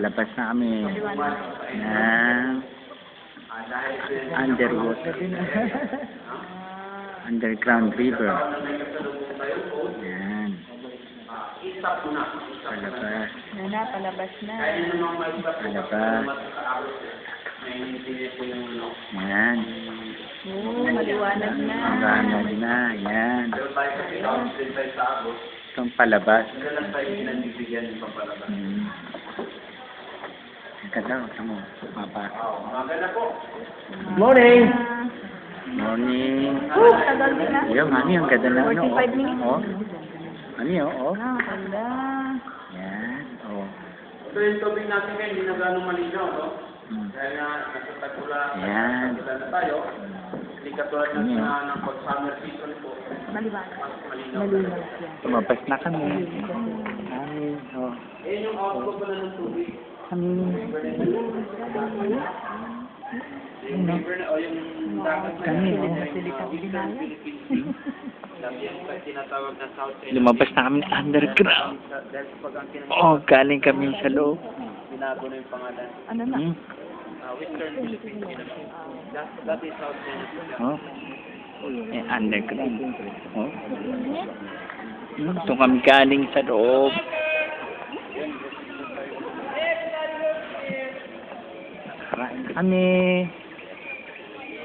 Palabas na kami ng underwater underground river. Yan. Palabas. Palabas na. Palabas. Yan. Maliwanag na. Maliwanag na. Yan. Itong palabas. Ganda, tamo. Mapa. Morning! Morning. Tagal din na. Ayun, mami, ang ganda na. 45 minutes. Oh. Mami, oh. Ganda. Yan. Oh. Ito yung tubig natin ngayon, hindi na gano'ng malinaw, no? Hmm. Dahil nga, nagtatagula Yan. na tayo. Hindi katulad ng pag-summer season po. Maliwanag. Mas malinaw. Maliwanag yan. Tumabas na kami. Mami, oh. Eh, yung outflow pala ng tubig. Kami. O yung dagat na Kami, oh. Eastern Philippines. Yung tinatawag na South China. Lumabas na kami underground. Dahil sa pag-angkin Oh, galing kami sa loob. binago na yung pangalan. Ano na? Hmm. Western Philippines. That is South China. Oh. Eh, underground. Oh. Ito kami galing sa loob. Kain kami.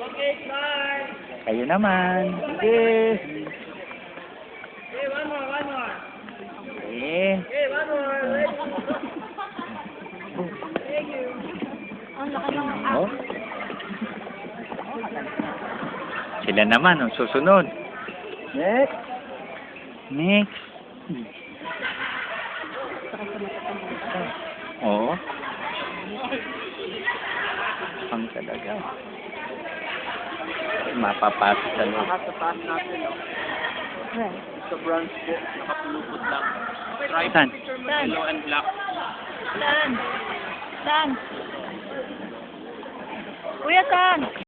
Okay, bye! Kayo naman. Sige. Hey, one more. Eh. Hey, one more. Thank you. Ang laki ng Oh. Sila naman, oh, susunod. Next. Next. Oo. Ang talaga. Mapapasok sa loob. Sa taas natin, no? Sa bronze po, nakapulupot lang. Striped, Saan? yellow and black. Saan? Saan? Kuya, saan?